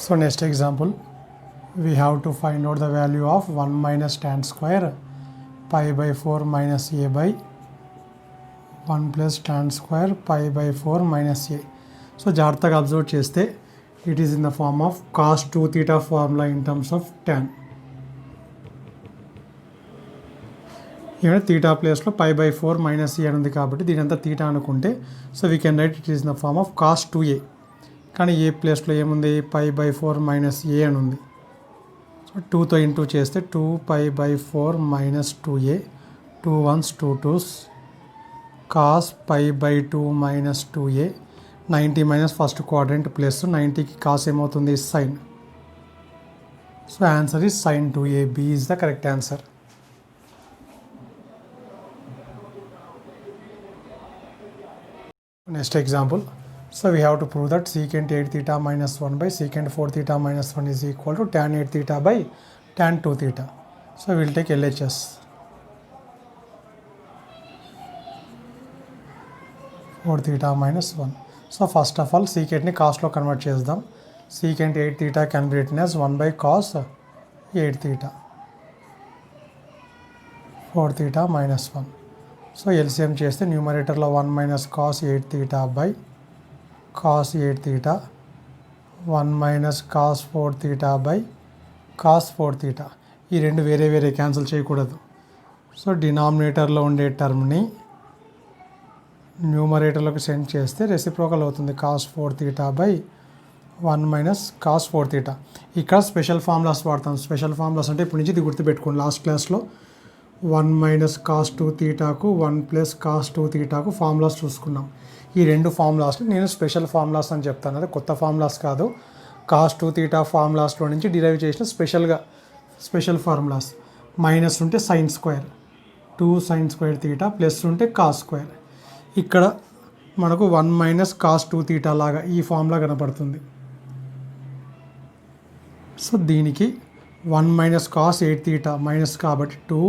So next example, we have to find out the value of 1 minus tan square pi by 4 minus a by 1 plus tan square pi by 4 minus a. So జాగ్రత్తగా observe చేస్తే it is in the form of cos 2 theta formula in terms of tan. ఇక్కడ theta ప్లేస్లో pi by 4 minus a అని ఉంది కాబట్టి దీని అంతా theta అనుకుంటే so we can write it is in the form of cos 2a. కానీ ఏ ప్లేస్లో ఏముంది pi by 4 minus a అని ఉంది. సో 2తో ఇంటూ చేస్తే 2 pi by 4 minus 2a, 2 1s 2 2s, cos pi by 2 minus 2a, 90 minus first quadrant plus 90కి cos ఏమవుతుంది sine. So answer is sine 2a. B is the correct answer. Next example, so we have to prove that secant 8 theta minus 1 by secant 4 theta minus 1 is equal to tan 8 theta by tan 2 theta. So we'll take LHS. 4 theta minus 1. So first of all సీకెంట్ని కాస్ట్లో convert చేద్దాం. Secant 8 theta can be written as 1 by cos 8 theta, 4 theta minus 1. So LCM చేస్తే న్యూమరేటర్లో 1 minus cos 8 theta by cos 8 theta, 1 minus cos 4 theta by cos 4 theta. ఈ రెండు వేరే వేరే cancel చేయకూడదు. సో డినామినేటర్లో ఉండే టర్మ్ని న్యూమరేటర్లోకి సెండ్ చేస్తే రెసిప్రోకల్ అవుతుంది. cos 4 theta by 1 minus cos 4 theta. ఇక్కడ స్పెషల్ ఫార్ములాస్ వాడతాం. స్పెషల్ ఫార్ములాస్ అంటే ఇప్పటి నుంచి ఇది గుర్తుపెట్టుకోండి. లాస్ట్ క్లాస్లో 1 minus cos 2 thetaకు 1 plus cos 2 thetaకు ఫార్ములాస్ చూసుకున్నాం. ఈ రెండు ఫార్ములాస్ని నేను స్పెషల్ ఫార్ములాస్ అని చెప్తాను. అదే కొత్త ఫార్ములాస్ కాదు. cos 2 theta ఫార్ములాస్లో నుంచి డిరైవ్ చేసిన స్పెషల్ ఫార్ములాస్. మైనస్ ఉంటే sine square 2 sin square theta, plus ఉంటే కాస్ స్క్వేర్. ఇక్కడ మనకు 1 minus cos 2 theta లాగా ఈ ఫార్ములా కనపడుతుంది. సో దీనికి 1 minus cos 8 theta మైనస్ కాబట్టి 2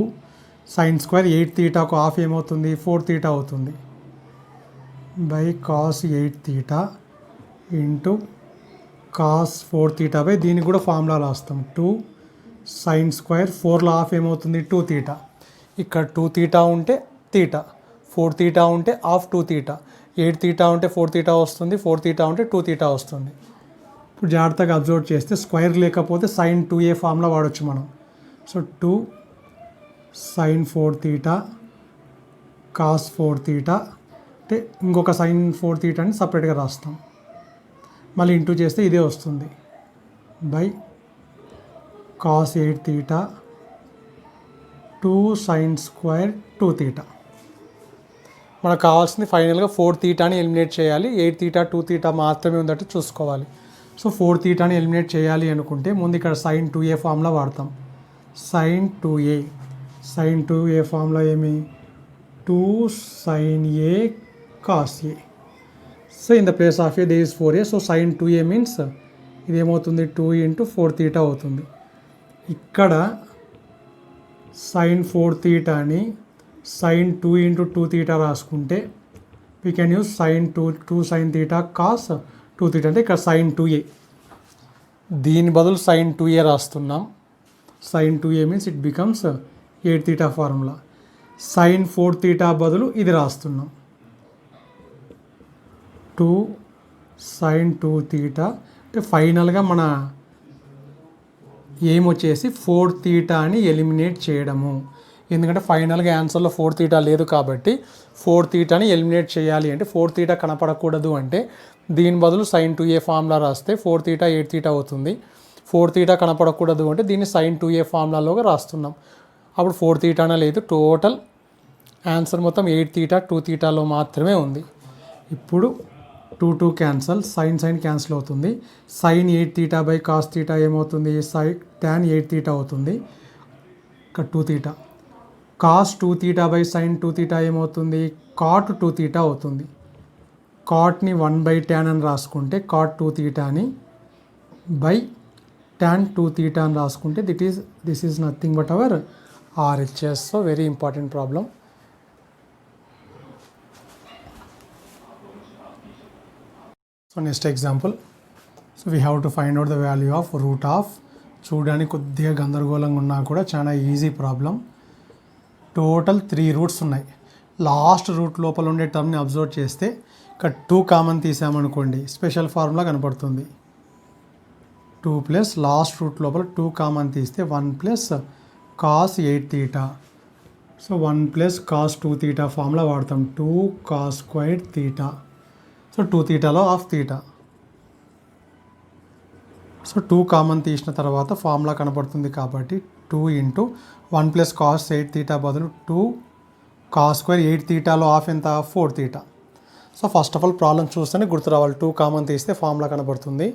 sin square 8 thetaకు హాఫ్ ఏమవుతుంది 4 theta అవుతుంది by cos 8 theta into cos 4 theta by దీనికి కూడా ఫార్ములా రాస్తాం 2 sin square 4లో హాఫ్ ఏమవుతుంది 2 theta. ఇక్కడ 2 theta ఉంటే theta, 4 theta ఉంటే హాఫ్ 2 theta, 8 theta ఉంటే 4 theta వస్తుంది, 4 theta ఉంటే 2 theta వస్తుంది. ఇప్పుడు జాగ్రత్తగా అబ్జర్వ్ చేస్తే స్క్వేర్ లేకపోతే sin 2a ఫార్ములా వాడచ్చు మనం. So 2 sin 4 theta cos 4 theta అంటే ఇంకొక sin 4 theta అని సపరేట్గా రాస్తాం. మళ్ళీ ఇంటూ చేస్తే ఇదే వస్తుంది by cos 8 theta 2 sin square 2 theta. మనకు కావాల్సింది ఫైనల్గా 4 thetaని ఎలిమినేట్ చేయాలి. 8 theta 2 theta మాత్రమే ఉందట్టు చూసుకోవాలి. సో 4 thetaని ఎలిమినేట్ చేయాలి అనుకుంటే ముందు ఇక్కడ sin 2a ఫార్ములా వాడతాం. sin 2a ఫార్ములా ఏమి 2 sin a cos a. So in the place of A they is 4a. So sin 2a means ఇదేమవుతుంది 2 into 4 theta అవుతుంది. ఇక్కడ sin 4 thetaని sin 2 into 2 theta రాసుకుంటే we can use sin 2 sin theta cos 2 theta అంటే ఇక్కడ sin 2a. దీని బదులు sin 2a రాస్తున్నాం. sin 2a means it becomes 8 theta formula. sin 4 theta బదులు ఇది రాస్తున్నాం 2 sin 2 theta. అంటే ఫైనల్గా మన ఏమొచ్చేసి 4 thetaని ఎలిమినేట్ చేయడము. ఎందుకంటే ఫైనల్గా ఆన్సర్లో 4 theta లేదు కాబట్టి 4 thetaని ఎలిమినేట్ చేయాలి అంటే 4 theta కనపడకూడదు అంటే దీని బదులు sin 2a ఫార్ములా రాస్తే 4 theta 8 theta అవుతుంది. 4 theta కనపడకూడదు అంటే దీన్ని sin 2a ఫార్ములాలోగా రాస్తున్నాం. అప్పుడు 4 thetaనే లేదు. టోటల్ ఆన్సర్ మొత్తం 8 theta 2 thetaలో మాత్రమే ఉంది. ఇప్పుడు 2 క్యాన్సల్, sin క్యాన్సిల్ అవుతుంది. sin 8 theta by cos theta ఏమవుతుంది tan 8 theta అవుతుంది. ఇక్కడ 2 theta. cos 2 theta by sin 2 theta ఏమవుతుంది cot 2 theta అవుతుంది. కాట్ని 1 by tan అని రాసుకుంటే cot 2 thetaని బై tan 2 theta అని రాసుకుంటే this is nothing but our RHS. So very important problem. So next example, so we have to find out the value of root of. చూడడానికి కొద్దిగా గందరగోళంగా ఉన్నా కూడా చాలా ఈజీ ప్రాబ్లం. టోటల్ 3 రూట్స్ ఉన్నాయి. Last route లోపల ఉండే టర్మ్ని అబ్జర్వ్ చేస్తే ఇక్కడ 2 కామన్ తీసామనుకోండి, స్పెషల్ ఫార్ములా కనపడుతుంది. 2 ప్లస్ లాస్ట్ రూట్ లోపల 2 కామన్ తీస్తే 1 plus cos 8 theta. So 1 plus cos 2 theta formula వాడతాం. 2 కాస్ స్క్వైర్ తీటా. సో 2 తీటాలో హాఫ్ తీటా. సో 2 కామన్ తీసిన తర్వాత ఫార్ములా కనపడుతుంది కాబట్టి 2 ఇంటూ 1 ప్లస్ కాస్ 8 తీటా బదులు 2 కాస్ స్క్వేర్ 8 తీటాలో హాఫ్ ఎంత, 4 theta. So first of all problem చూస్తేనే గుర్తు రావాలి. 2 కామన్ తీస్తే ఫార్ములా కనపడుతుంది.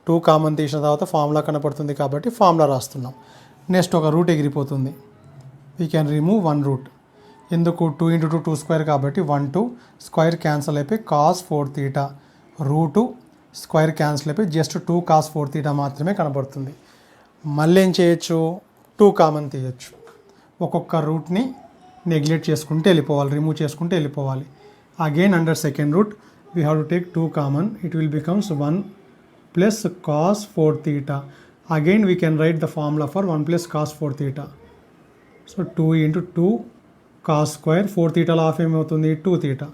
2 కామన్ తీసిన తర్వాత ఫార్ములా కనపడుతుంది కాబట్టి ఫార్ములా రాస్తున్నాం. నెక్స్ట్ ఒక రూట్ ఎగిరిపోతుంది. We can remove 1 root. ఎందుకు, 2 ఇంటూ 2 2 స్క్వేర్ కాబట్టి 1 2 స్క్వేర్ క్యాన్సిల్ అయిపోయి cos 4 theta root square cancel అయిపోయి జస్ట్ 2 కాస్ 4 తీటా మాత్రమే కనపడుతుంది. మళ్ళీ ఏం చేయొచ్చు, 2 కామన్ తీయచ్చు. ఒక్కొక్క రూట్ని నెగ్లెక్ట్ చేసుకుంటే వెళ్ళిపోవాలి, రిమూవ్ చేసుకుంటే వెళ్ళిపోవాలి. Again under second root we have to take 2 common. It will becomes 1 plus cos 4 theta. Again we can write the formula for 1 plus cos 4 theta. So 2 into 2 cos square 4 తీటాలో half ఏమవుతుంది, 2 theta.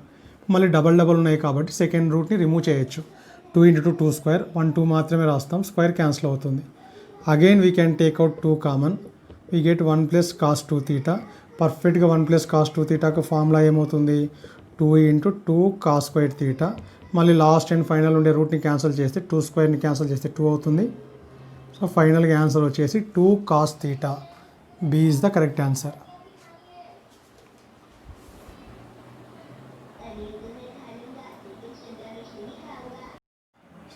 మళ్ళీ double ఉన్నాయి కాబట్టి second రూట్ని remove చేయొచ్చు. 2 into 2 2 square 1 2 మాత్రమే రాస్తాం, square cancel అవుతుంది. Again we can take out 2 common. We get 1 plus cos 2 theta. పర్ఫెక్ట్గా 1 ప్లస్ కాస్ 2 తీటాకు ఫార్ములా ఏమవుతుంది, 2 ఇంటూ 2 కాస్ స్క్వేర్ తీటా. మళ్ళీ లాస్ట్ అండ్ ఫైనల్ ఉండే రూట్ని క్యాన్సిల్ చేస్తే 2 స్క్వేర్ని క్యాన్సిల్ చేస్తే 2 అవుతుంది. సో ఫైనల్గా ఆన్సర్ వచ్చేసి 2 cos theta. B is the correct answer.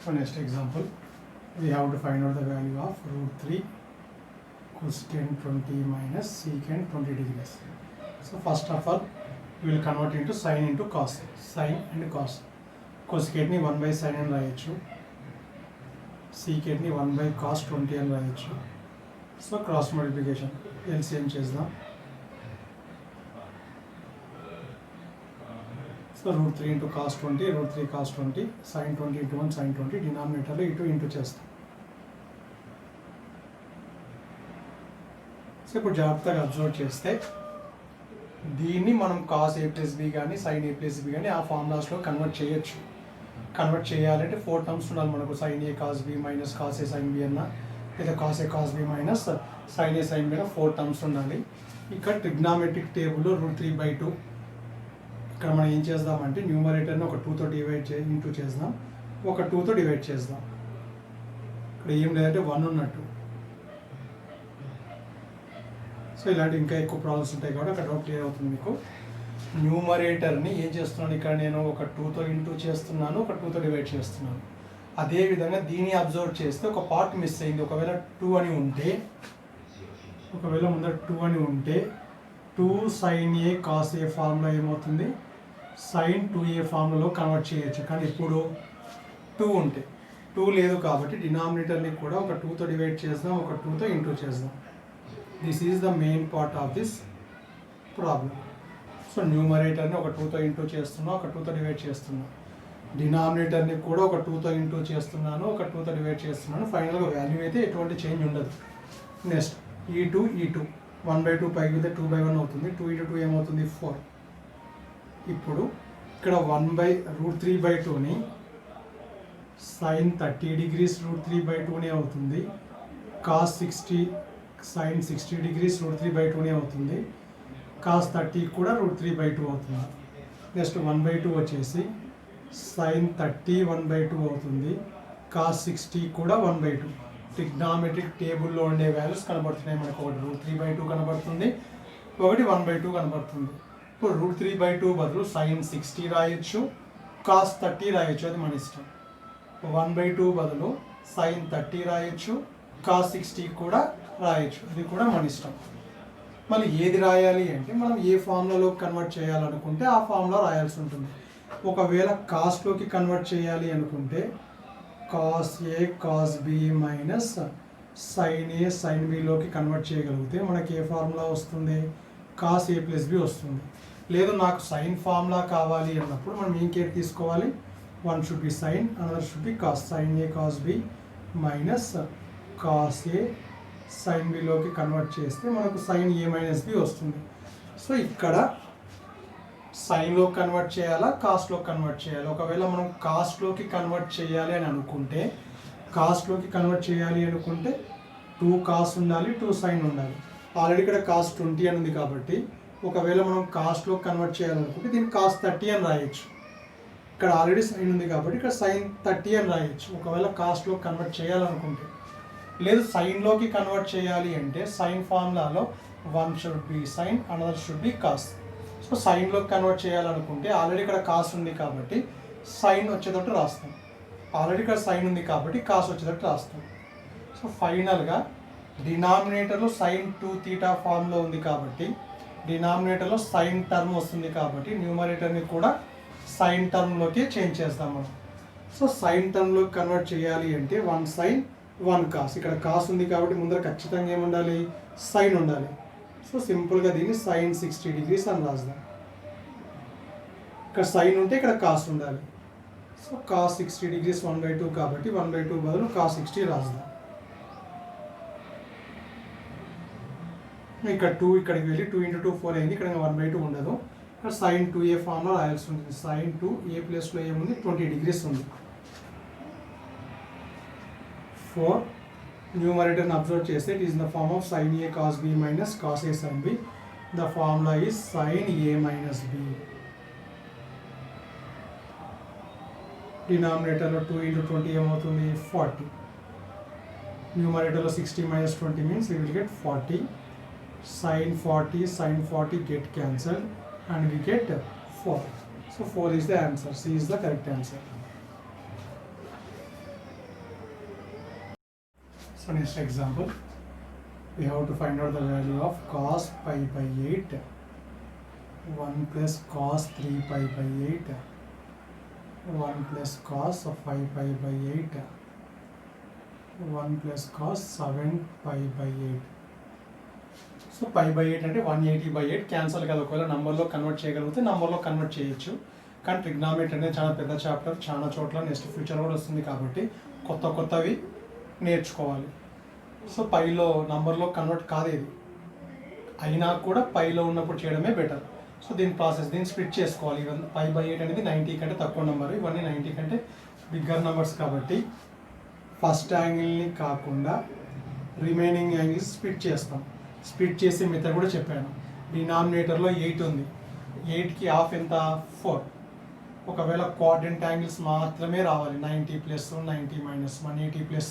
So next example, we have to find out the value of root 3 cosecant 20 minus secant 20 degrees. So first of all, we will convert into sin into cos. Sin and cos. Cosecant ni 1 by sin అని రాయొచ్చు. Secant ni 1 by cos 20 అని రాయొచ్చు. So cross multiplication LCM చేద్దాం. So root 3 into cos 20 root 3 cos 20 sine 20 into 1 sine 20 డినామినేటర్లో ఇటు into చేస్తాం. So ఇప్పుడు జాగ్రత్తగా అబ్జర్వ్ చేస్తే దీన్ని మనం కాస్ ఏ ప్లస్ బి కానీ సైన్ ఏ ప్లస్ బి కానీ ఆ ఫార్ములాస్లో కన్వర్ట్ చేయొచ్చు. కన్వర్ట్ చేయాలంటే 4 టర్మ్స్ ఉండాలి మనకు. Sine A cos B minus cos A sine B అన్న, లేదా cos A cos B minus sine A sine B అన్న 4 టర్మ్స్ ఉండాలి. ఇక్కడ ట్రిగ్నామెట్రిక్ టేబుల్లో రూట్ 3/2 ఇక్కడ మనం ఏం చేద్దామంటే న్యూమరేటర్ని ఒక 2తో డివైడ్ ఇంటూ చేద్దాం, ఒక 2తో డివైడ్ చేద్దాం. ఇక్కడ ఏం లేదంటే 1 ఉన్నట్టు. సో ఇలాంటి ఇంకా ఎక్కువ ప్రాబ్లమ్స్ ఉంటాయి కాబట్టి అక్కడ డౌట్ క్లియర్ అవుతుంది మీకు. న్యూమరేటర్ని ఏం చేస్తున్నాను, ఇక్కడ నేను ఒక 2తో ఇంటూ చేస్తున్నాను, ఒక 2తో డివైడ్ చేస్తున్నాను. అదేవిధంగా దీన్ని అబ్జర్వ్ చేస్తే ఒక పార్ట్ మిస్ అయింది. ఒకవేళ 2 అని ఉంటే, ఒకవేళ ముందర 2 అని ఉంటే 2 sine A cos A formula ఏమవుతుంది, సైన్ 2a ఫార్ములాలో కన్వర్ట్ చేయొచ్చు. కానీ ఇప్పుడు 2 ఉంటే, 2 లేదు కాబట్టి డినామినేటర్ని కూడా ఒక 2తో డివైడ్ చేద్దాం, ఒక 2తో ఇంటూ చేద్దాం. This is the main part of this problem. So న్యూమరేటర్ని ఒక 2తో ఇంటూ చేస్తున్నా, ఒక 2తో డివైడ్ చేస్తున్నా. డినామినేటర్ని కూడా ఒక 2తో ఇంటూ చేస్తున్నాను, ఒక 2తో డివైడ్ చేస్తున్నాను. ఫైనల్గా వాల్యూ అయితే ఎటువంటి చేంజ్ ఉండదు. నెక్స్ట్ ఈ 2 1/2 పైకి వెళ్తే 2/1 అవుతుంది. 2 ఇంటూ 2 ఏమవుతుంది, 4. ఇప్పుడు ఇక్కడ 1/√3/2ని సైన్ 30 డిగ్రీస్ √3/2నే అవుతుంది. కాస్ 60 సైన్ 60 డిగ్రీస్ √3/2నే అవుతుంది. కాస్ 30 కూడా √3/2 అవుతుంది. నెక్స్ట్ 1/2 వచ్చేసి సైన్ 30 1/2 అవుతుంది. కాస్ 60 కూడా 1/2. ట్రిగ్నామెట్రిక్ టేబుల్లో ఉండే వాల్యూస్ కనబడుతున్నాయి మనకు. ఒకటి √3/2 కనబడుతుంది, ఒకటి 1/2 కనబడుతుంది. ఇప్పుడు √3/2 బదులు సైన్ 60 రాయొచ్చు, కాస్ 30 రాయొచ్చు, అది మన ఇష్టం. 1/2 బదులు సైన్ 30 రాయొచ్చు, కాస్ 60 కూడా రాయొచ్చు, అది కూడా మన ఇష్టం. మళ్ళీ ఏది రాయాలి అంటే మనం ఏ ఫార్ములాలో కన్వర్ట్ చేయాలనుకుంటే ఆ ఫార్ములా రాయాల్సి ఉంటుంది. ఒకవేళ కాస్ట్లోకి కన్వర్ట్ చేయాలి అనుకుంటే cos A cos B minus sine A sine బిలోకి కన్వర్ట్ చేయగలిగితే మనకి ఏ ఫార్ములా వస్తుంది, కాస్ ఏ ప్లస్ బి వస్తుంది. లేదు నాకు సైన్ ఫార్ములా కావాలి అన్నప్పుడు మనం ఏం కేర్ తీసుకోవాలి, one should be sine, another should be cos. Sine A cos B minus cos A sine బిలోకి కన్వర్ట్ చేస్తే మనకు సైన్ ఏ మైనస్ బి వస్తుంది. సో ఇక్కడ సైన్లో కన్వర్ట్ చేయాలా, కాస్ట్లో కన్వర్ట్ చేయాలి. ఒకవేళ మనం కాస్ట్లోకి కన్వర్ట్ చేయాలి అని అనుకుంటే, కాస్ట్లోకి కన్వర్ట్ చేయాలి అనుకుంటే 2 కాస్ ఉండాలి, 2 సైన్ ఉండాలి. ఆల్రెడీ ఇక్కడ కాస్ 20 అని ఉంది కాబట్టి ఒకవేళ మనం కాస్ట్లో కన్వర్ట్ చేయాలనుకుంటే దీన్ని కాస్ 30 అని రాయొచ్చు. ఇక్కడ ఆల్రెడీ సైన్ ఉంది కాబట్టి ఇక్కడ సైన్ 30 అని రాయొచ్చు ఒకవేళ కాస్ట్లో కన్వర్ట్ చేయాలనుకుంటే. లేదు సైన్లోకి కన్వర్ట్ చేయాలి అంటే సైన్ ఫార్ములాలో 1 should be sine, another should be cos. So సైన్లోకి కన్వర్ట్ చేయాలనుకుంటే ఆల్రెడీ ఇక్కడ కాస్ ఉంది కాబట్టి సైన్ వచ్చేటట్టు రాస్తాం. ఆల్రెడీ ఇక్కడ సైన్ ఉంది కాబట్టి కాస్ వచ్చేటట్టు రాస్తాం. సో ఫైనల్గా డినామినేటర్లో సైన్ 2θ ఫామ్లో ఉంది కాబట్టి డినామినేటర్లో సైన్ టర్మ్ వస్తుంది కాబట్టి న్యూమరేటర్ని కూడా సైన్ టర్మ్లోకి చేంజ్ చేస్తాం మనం. సో సైన్ టర్మ్లోకి కన్వర్ట్ చేయాలి అంటే 1 సైన్ 1 కాస్. ఇక్కడ కాస్ ఉంది కాబట్టి ముందర ఖచ్చితంగా ఏముండాలి, సైన్ ఉండాలి. సో సింపుల్గా దీన్ని సైన్ 60 degrees అని రాద్దాం. ఇక్కడ సైన్ ఉంటే ఇక్కడ కాస్ ఉండాలి. సో కాస్ 60 degrees 1/2 కాబట్టి 1/2 బదులు కాస్ 60 రాద్దాం. ఇక్కడ 2 ఇక్కడికి వెళ్ళి 2 × 2 4 అయింది. ఇక్కడ 1/2 ఉండదు. ఇక్కడ సైన్ 2a ఫార్మ్లో రాయాల్సి ఉంటుంది. సైన్ 2a ప్లస్లో ఏముంది 20 degrees ఉంది. 4 న్యూమరేటర్ని అబ్జర్వ్ చేస్తే it is the form of sine A cos B minus cos A sine B. The formula is sine A minus B. డినామినేటర్లో 2 × 20 ఏమవుతుంది 40. న్యూమరేటర్లో 60 - 20 means we will get 40. Sin 40 sin 40 get cancelled and we get 4. So 4 is the answer. C is the correct answer. So next example, we have to find out the value of cos pi by 8, 1 plus cos 3 pi by 8, 1 plus cos 5 pi by 8, 1 plus cos 7 pi by 8. So pi by 8 అంటే 180/8 cancel కదా. ఒకవేళ నంబర్లో convert చేయగలిగితే నంబర్లో convert చేయొచ్చు. కానీ trigonometry అనేది చాలా పెద్ద చాప్టర్, చాలా చోట్ల నెక్స్ట్ ఫ్యూచర్ కూడా వస్తుంది కాబట్టి కొత్తవి నేర్చుకోవాలి. సో పైలో నంబర్లో కన్వర్ట్ కాదు ఇది, అయినా కూడా పైలో ఉన్నప్పుడు చేయడమే బెటర్. సో దీని ప్రాసెస్, దీన్ని స్ప్లిట్ చేసుకోవాలి. ఇవన్నీ పై బై 8 అనేది 90 కంటే తక్కువ నెంబర్, ఇవన్నీ 90 కంటే బిగ్గర్ నెంబర్స్ కాబట్టి ఫస్ట్ యాంగిల్ని కాకుండా రిమైనింగ్ యాంగిల్స్ స్ప్లిట్ చేస్తాం. స్ప్లిట్ చేసే మెథడ్ కూడా చెప్పాను. డినామినేటర్లో 8 ఉంది, 8కి హాఫ్ ఎంత 4. ఒకవేళ క్వాడ్రంట్ యాంగిల్స్ మాత్రమే రావాలి, 90 ప్లస్ 90 మైనస్ 180 ప్లస్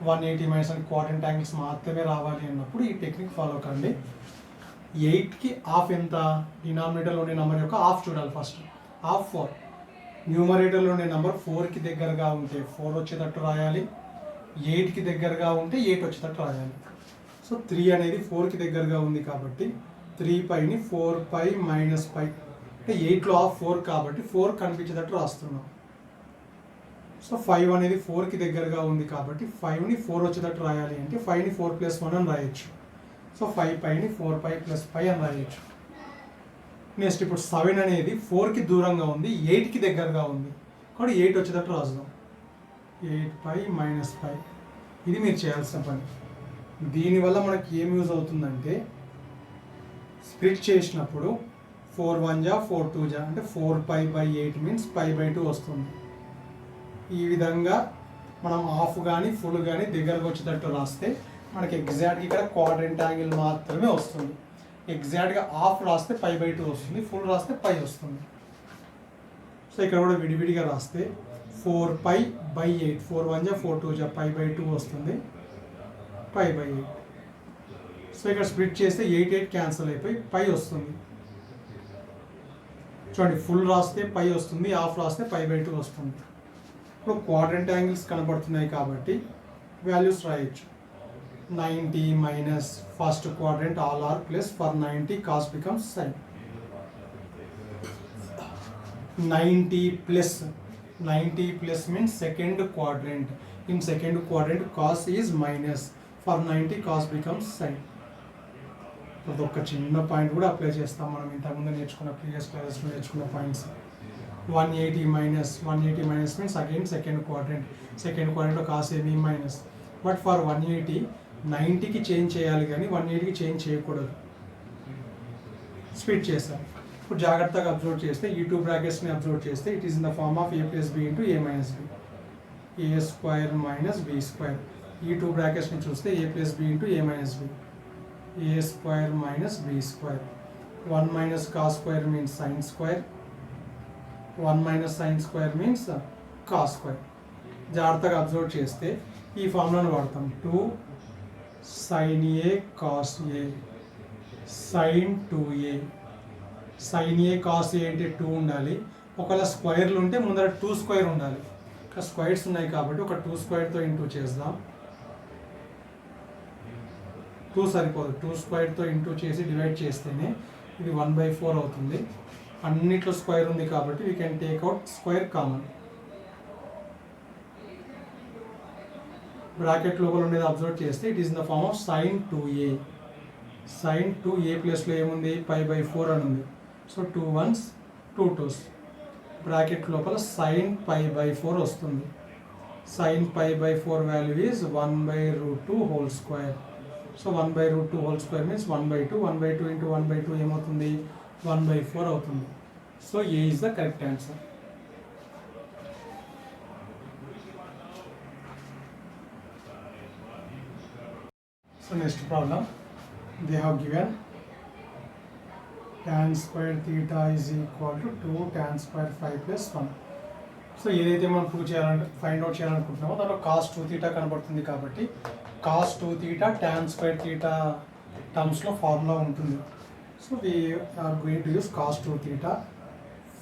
180 మైనస్ అని క్వాడ్రంట్ యాంగిల్స్ మాత్రమే రావాలి అన్నప్పుడు ఈ టెక్నిక్ ఫాలో కండి. 8కి హాఫ్ ఎంత, డినామినేటర్లో ఉండే నెంబర్ యొక్క హాఫ్ చూడాలి ఫస్ట్, హాఫ్ 4. న్యూమరేటర్లో ఉండే నెంబర్ 4కి దగ్గరగా ఉంటే 4 వచ్చేటట్టు రాయాలి, 8కి దగ్గరగా ఉంటే 8 వచ్చేటట్టు రాయాలి. సో 3 అనేది 4కి దగ్గరగా ఉంది కాబట్టి 3 పైని 4 పై మైనస్ పై అంటే 8లో హాఫ్ 4 కాబట్టి 4 కనిపించేటట్టు రాస్తున్నాం. సో 5 అనేది 4కి దగ్గరగా ఉంది కాబట్టి 5ని 4 వచ్చేటట్టు రాయాలి అంటే 5ని 4 + 1 అని రాయొచ్చు. సో 5 పైని 4 పై + 5 అని రాయొచ్చు. నెక్స్ట్ ఇప్పుడు 7 అనేది 4కి దూరంగా ఉంది, 8కి దగ్గరగా ఉంది కాబట్టి 8 వచ్చేటట్టు రాద్దాం. 8 పై మైనస్ 5. ఇది మీరు చేయాల్సిన పని. దీనివల్ల మనకి ఏం యూజ్ అవుతుందంటే స్ప్లిట్ చేసినప్పుడు 4 1 జా 4 2 జా అంటే 4 pi by 8 means pi by 2 వస్తుంది. ఈ విధంగా మనం హాఫ్ కానీ ఫుల్ కానీ దగ్గరకు వచ్చేటట్టు రాస్తే మనకి ఎగ్జాక్ట్గా ఇక్కడ క్వాడ్రంట్ యాంగిల్ మాత్రమే వస్తుంది. ఎగ్జాక్ట్గా హాఫ్ రాస్తే పై బై 2 వస్తుంది, ఫుల్ రాస్తే పై వస్తుంది. సో ఇక్కడ కూడా విడివిడిగా రాస్తే 4 పై బై 8, 4 1 జా 4 2 జా పై బై 2 వస్తుంది, పై బై 8. సో ఇక్కడ స్ప్లిట్ చేస్తే 8 8 క్యాన్సిల్ అయిపోయి పై వస్తుంది. చూడండి, ఫుల్ రాస్తే పై వస్తుంది, హాఫ్ రాస్తే పై బై 2 వస్తుంది. ఇప్పుడు క్వాడ్రంట్ యాంగిల్స్ కనబడుతున్నాయి కాబట్టి వాల్యూస్ రాయొచ్చు. 90 minus first quadrant all are plus for 90 cos becomes sine. 90 plus means second quadrant. In second quadrant cos is minus, for 90 cos becomes sine. అదొక చిన్న పాయింట్ కూడా అప్లై చేస్తాం మనం ఇంతకుముందు నేర్చుకున్న ప్రీవియస్ క్లాసెస్లో నేర్చుకున్న points. 180 minus means again second quadrant లో కాస్ ఏమి మైనస్. బట్ ఫర్ 180 90కి చేంజ్ చేయాలి కానీ 180కి చేంజ్ చేయకూడదు. స్ప్లిట్ చేస్తాం. ఇప్పుడు జాగ్రత్తగా అబ్జర్వ్ చేస్తే ఈ టూ బ్రాకెట్స్ని అబ్జర్వ్ చేస్తే it is in the form of a plus B into a minus B, a square minus B square. ఈ టూ బ్రాకెట్స్ని చూస్తే a plus B into a minus B, a square minus B square. 1 minus cos square means sine square, 1 minus sine square means cos square. జాగ్రత్తగా observe చేస్తే ఈ ఫార్ములాను వాడతాం. 2 sin a cos a sin 2a. sin a cos a అంటే 2 ఉండాలి. ఒకవేళ స్క్వేర్లు ఉంటే ముందర 2 స్క్వేర్ ఉండాలి. ఇక్కడ స్క్వేర్స్ ఉన్నాయి కాబట్టి ఒక 2 స్క్వేర్తో ఇంటూ చేద్దాం. 2 సరిపోదు, 2 స్క్వేర్తో ఇంటూ చేసి డివైడ్ చేస్తేనే ఇది 1/4 అవుతుంది. అన్నిట్లో స్క్వేర్ ఉంది కాబట్టి we can take out square common. Bracket లోపల ఉండేది అబ్జర్వ్ చేస్తే it is in the form of sin 2a. sin 2a ప్లస్లో ఏముంది π/4 అని ఉంది. So 2 1s 2 2s. బ్రాకెట్ లోపల sin π/4 వస్తుంది. sin π/4 value is 1/√2 whole square. So 1/√2 whole square means 1/2. 1/2 into 1/2 ఏమవుతుంది 1/4 అవుతుంది. So A is the correct answer. So next problem, they have given tan square theta is equal to 2 tan square 5 plus 1. So ఏదైతే మనం prove చేయాలంటే find out చేయాలనుకుంటున్నామో దాంట్లో cos 2 theta కనబడుతుంది కాబట్టి cos 2 theta tan square theta టర్మ్స్లో formula ఉంటుంది. So we are going to use cos 2 theta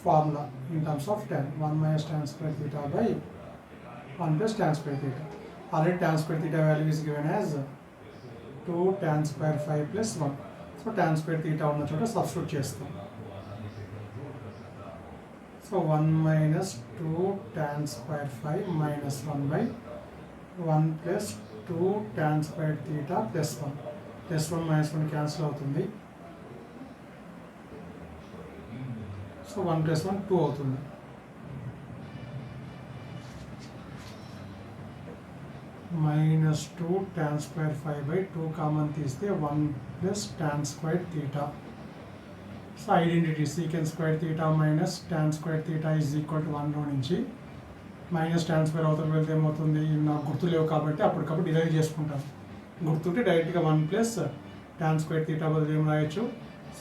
formula in terms of tan 1 minus tan square theta by 1 plus tan square theta. Already tan square theta value is given as 2 tan square 5 plus 1. So tan square theta ఉన్న చోట substitute చేస్తాం. So 1 minus 2 tan square 5 minus 1 by 1 plus 2 tan square theta plus 1. Plus 1 minus 1 cancel అవుతుంది. So 1 plus 1 2 అవుతుంది. minus 2 tan square 5 by 2 common తీస్తే 1 plus tan square theta. So identity secant square theta minus tan square theta is equal to 1 నుంచి minus tan square అవతల వెళ్తే ఏమవుతుంది నాకు గుర్తు లేవు కాబట్టి అప్పటికప్పుడు డిరైవ్ చేసుకుంటాం. గుర్తుంటే డైరెక్ట్గా 1 plus tan square theta బదులు ఏం రాయొచ్చు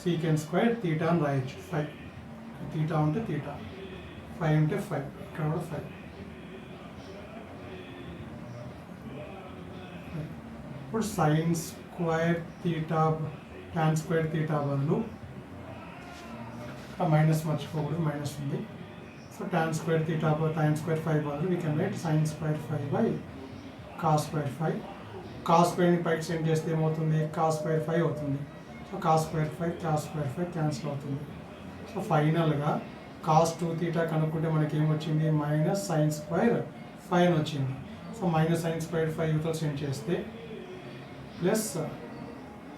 సీకెంట్ స్క్వేర్ theta అని రాయొచ్చు. 5 theta ఉంటే theta, 5 ఉంటే 5, ఇక్కడ కూడా 5. ఇప్పుడు sign square theta tan square theta బదులు మైనస్ మర్చిపోకూడదు, మైనస్ ఉంది. So tan square theta tan square 5 బదులు we can right sin square 5 by cos square 5. cos స్క్వేర్ని పైకి సెండ్ చేస్తే ఏమవుతుంది cos స్క్వేర్ 5 అవుతుంది. So cos square 5 cos square 5 cancel అవుతుంది. So ఫైనల్గా cos 2 theta కనుక్కుంటే మనకి ఏమొచ్చింది మైనస్ sin స్క్వేర్ 5 అని వచ్చింది. సో మైనస్ sin స్క్వేర్ 5 యూతలు సెండ్ చేస్తే plus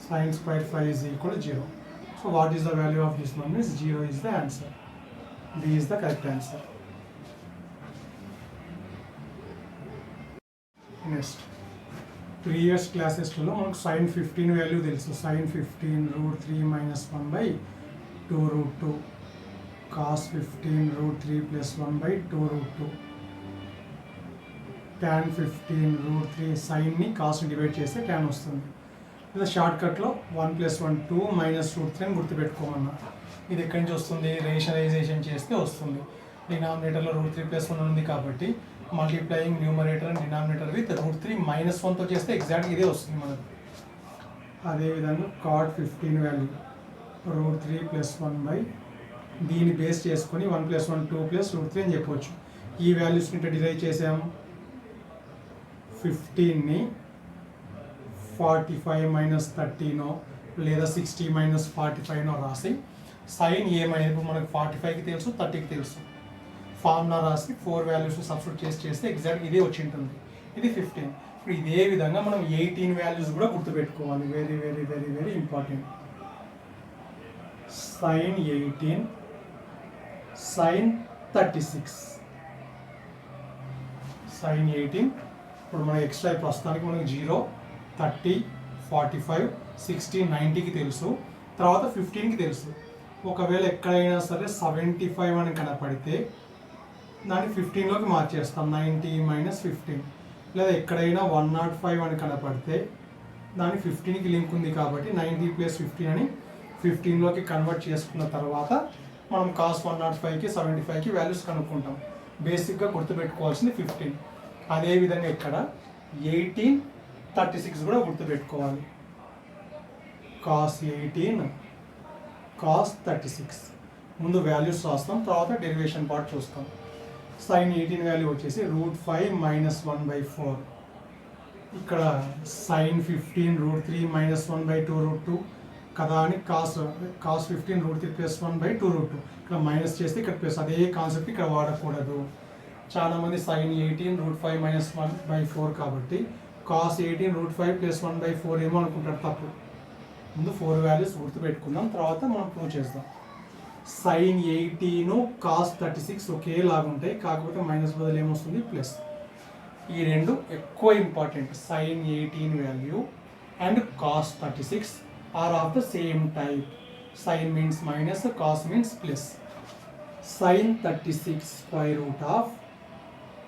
sin square 5 is equal to 0. So what is the value of this one is 0 is the answer. B is the correct answer. Next, previous classes లో మనకు sin 15 value తెలుసు. sin 15 √3 minus 1 by 2√2 cos 15 √3 plus 1 by 2√2 tan 15 √3 సైన్ని కాస్ట్ని divide చేస్తే tan వస్తుంది. లేదా షార్ట్కట్లో 1 plus 1 2 minus √3 అని గుర్తుపెట్టుకోమన్నా. ఇది ఎక్కడి నుంచి వస్తుంది రేషనలైజేషన్ చేస్తే వస్తుంది. డినామినేటర్లో √3 plus 1 ఉంది కాబట్టి multiplying numerator and denominator with √3 minus 1తో చేస్తే ఎగ్జాక్ట్గా ఇదే వస్తుంది మనకు. అదేవిధంగా cot 15 వాల్యూ √3 plus 1 by దీన్ని బేస్ చేసుకొని 1 plus 1 2 plus √3 అని చెప్పవచ్చు. ఈ వాల్యూస్ని ఇట్లా డిరైవ్ చేసాము. 15ని 45 minus 13 లేదా 60 minus 45 రాసి సైన్ ఏమైనా ఇప్పుడు మనకు 45కి తెలుసు 30కి తెలుసు ఫార్ములా రాసి 4 వాల్యూస్ సబ్స్టిట్యూట్ చేస్తే ఎగ్జాక్ట్ ఇదే వచ్చి ఉంటుంది. ఇది 15. ఇప్పుడు ఇదే విధంగా మనం 18 వాల్యూస్ కూడా గుర్తుపెట్టుకోవాలి. Very very very very important. Sine 18 sine 36 sin 18. ఇప్పుడు మన ఎక్స్ట్రా ప్రస్తుతానికి మనకి 0, 30, 45, 60, 90కి తెలుసు. తర్వాత 15కి తెలుసు. ఒకవేళ ఎక్కడైనా సరే 75 అని కనపడితే దాన్ని 15లోకి మార్చేస్తాం, 90 - 15. లేదా ఎక్కడైనా 105 అని కనపడితే దాని 15కి లింక్ ఉంది కాబట్టి 90 + 15 అని 15లోకి కన్వర్ట్ చేసుకున్న తర్వాత మనం cos 105కి 75కి వాల్యూస్ కనుక్కుంటాం. బేసిక్గా గుర్తుపెట్టుకోవాల్సింది 15. అదేవిధంగా ఇక్కడ 18, 36 కూడా గుర్తుపెట్టుకోవాలి. cos 18, cos 36. ముందు వాల్యూస్ రాస్తాం, తర్వాత డెరివేషన్ పార్ట్ చూస్తాం. sin 18 వాల్యూ వచ్చేసి √5 - 1/4. ఇక్కడ sin 15 √3 - 1/2 √2 కదా అని cos 15 √3 + 1/2 √2. ఇక్కడ మైనస్ చేస్తే ఇక్కడ ప్లస్. అదే కాన్సెప్ట్ ఇక్కడ వాడకూడదు. చాలామంది sin 18 √5 - 1/4 కాబట్టి cos 18 √5 + 1/4 ఏమో అనుకుంటారు. తప్పు. ముందు 4 వాల్యూస్ గుర్తుపెట్టుకుందాం, తర్వాత మనం ప్రూవ్ చేద్దాం. sin 18 cos 36 ఒకేలాగా ఉంటాయి, కాకపోతే మైనస్ బదులు ఏమొస్తుంది ప్లస్. ఈ రెండు ఎక్కువ important. sin 18 value and cos 36 are of the same type. sin means minus, cos means plus. sin 36 square root of